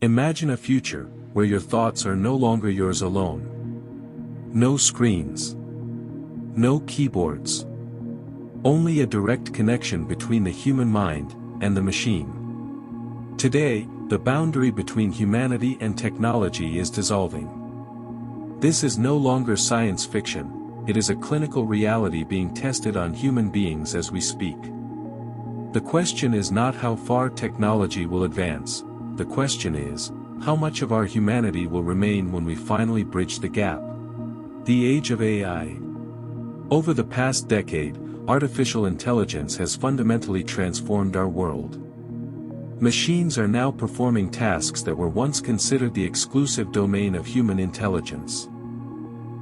Imagine a future where your thoughts are no longer yours alone. No screens. No keyboards. Only a direct connection between the human mind and the machine. Today, the boundary between humanity and technology is dissolving. This is no longer science fiction, it is a clinical reality being tested on human beings as we speak. The question is not how far technology will advance, the question is, how much of our humanity will remain when we finally bridge the gap? The age of AI. Over the past decade, artificial intelligence has fundamentally transformed our world. Machines are now performing tasks that were once considered the exclusive domain of human intelligence.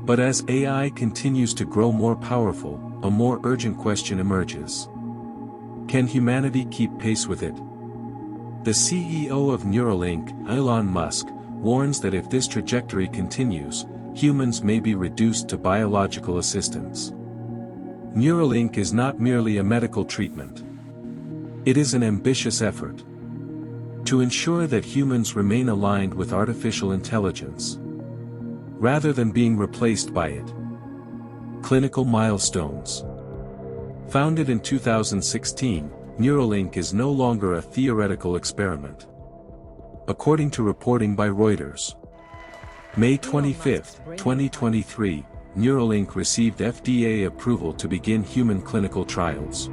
But as AI continues to grow more powerful, a more urgent question emerges. Can humanity keep pace with it? The CEO of Neuralink, Elon Musk, warns that if this trajectory continues, humans may be reduced to biological assistants. Neuralink is not merely a medical treatment. It is an ambitious effort to ensure that humans remain aligned with artificial intelligence, rather than being replaced by it. Clinical milestones. Founded in 2016, Neuralink is no longer a theoretical experiment. According to reporting by Reuters, May 25, 2023, Neuralink received FDA approval to begin human clinical trials.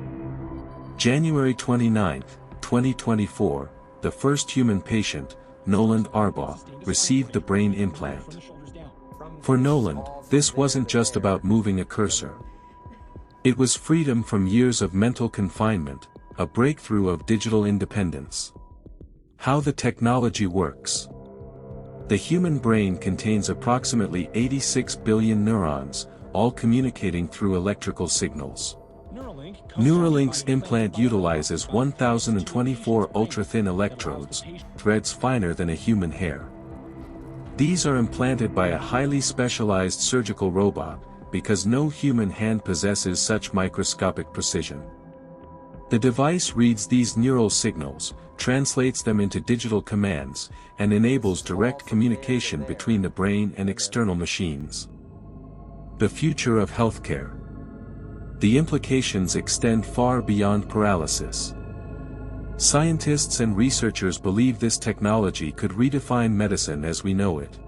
January 29, 2024, the first human patient, Noland Arbaugh, received the brain implant. For Noland, this wasn't just about moving a cursor. It was freedom from years of mental confinement, a breakthrough of digital independence. How the technology works. The human brain contains approximately 86 billion neurons, all communicating through electrical signals. Neuralink's implant utilizes 1,024 ultra-thin electrodes, threads finer than a human hair. These are implanted by a highly specialized surgical robot, because no human hand possesses such microscopic precision. The device reads these neural signals, translates them into digital commands, and enables direct communication between the brain and external machines. The future of healthcare. The implications extend far beyond paralysis. Scientists and researchers believe this technology could redefine medicine as we know it.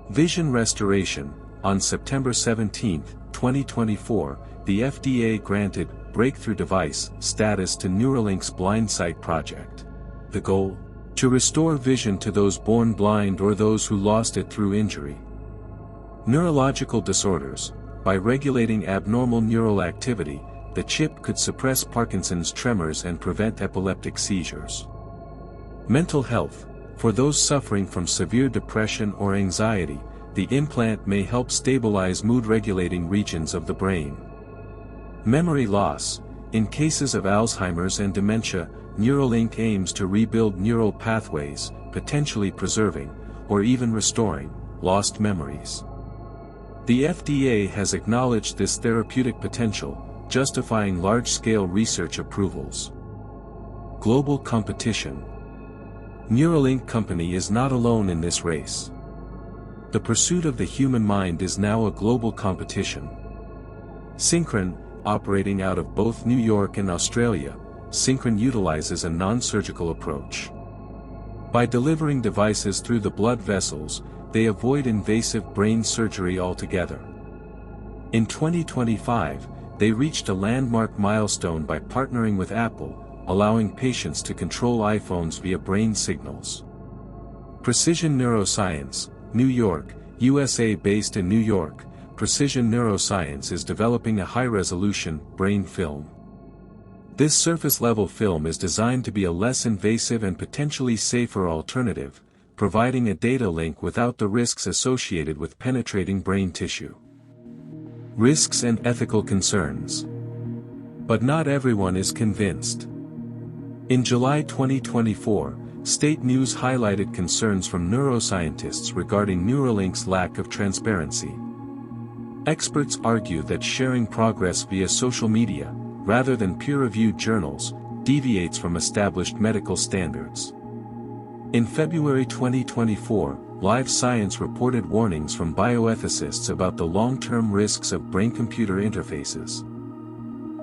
Vision restoration. On September 17, 2024, the FDA granted Breakthrough Device status to Neuralink's Blind Sight project. The goal? To restore vision to those born blind or those who lost it through injury. Neurological disorders. By regulating abnormal neural activity, the chip could suppress Parkinson's tremors and prevent epileptic seizures. Mental health. For those suffering from severe depression or anxiety, the implant may help stabilize mood-regulating regions of the brain. Memory loss. In cases of Alzheimer's and dementia, Neuralink aims to rebuild neural pathways, potentially preserving, or even restoring, lost memories. The FDA has acknowledged this therapeutic potential, justifying large-scale research approvals. Global competition. Neuralink company is not alone in this race. The pursuit of the human mind is now a global competition. Synchron, operating out of both New York and Australia, Synchron utilizes a non-surgical approach. By delivering devices through the blood vessels, they avoid invasive brain surgery altogether. In 2025, they reached a landmark milestone by partnering with Apple, allowing patients to control iPhones via brain signals. Precision Neuroscience, New York, USA. Based in New York, Precision Neuroscience is developing a high-resolution brain film. This surface-level film is designed to be a less invasive and potentially safer alternative, providing a data link without the risks associated with penetrating brain tissue. Risks and ethical concerns. But not everyone is convinced. In July 2024, State News highlighted concerns from neuroscientists regarding Neuralink's lack of transparency. Experts argue that sharing progress via social media, rather than peer-reviewed journals, deviates from established medical standards. In February 2024, Live Science reported warnings from bioethicists about the long-term risks of brain-computer interfaces.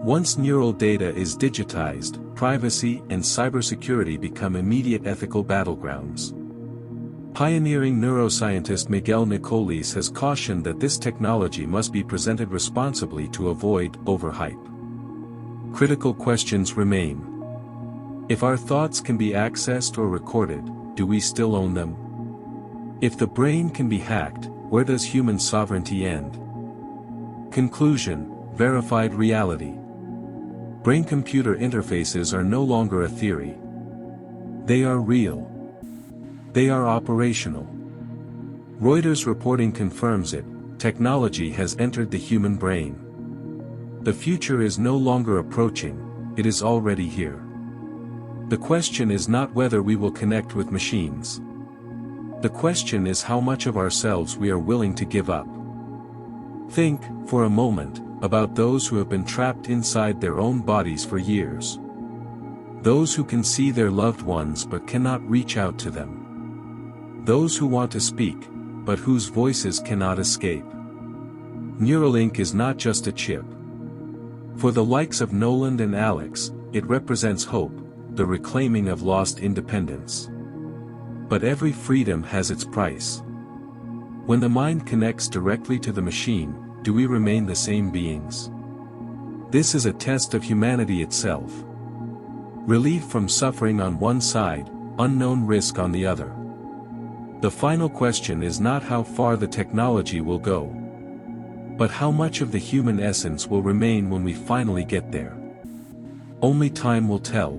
Once neural data is digitized, privacy and cybersecurity become immediate ethical battlegrounds. Pioneering neuroscientist Miguel Nicolis has cautioned that this technology must be presented responsibly to avoid overhype. Critical questions remain. If our thoughts can be accessed or recorded, do we still own them? If the brain can be hacked, where does human sovereignty end? Conclusion: verified reality. Brain-computer interfaces are no longer a theory. They are real. They are operational. Reuters reporting confirms it: technology has entered the human brain. The future is no longer approaching, it is already here. The question is not whether we will connect with machines. The question is how much of ourselves we are willing to give up. Think, for a moment, about those who have been trapped inside their own bodies for years. Those who can see their loved ones but cannot reach out to them. Those who want to speak, but whose voices cannot escape. Neuralink is not just a chip. For the likes of Noland and Alex, it represents hope, the reclaiming of lost independence. But every freedom has its price. When the mind connects directly to the machine, do we remain the same beings? This is a test of humanity itself. Relief from suffering on one side, unknown risk on the other. The final question is not how far the technology will go, but how much of the human essence will remain when we finally get there. Only time will tell.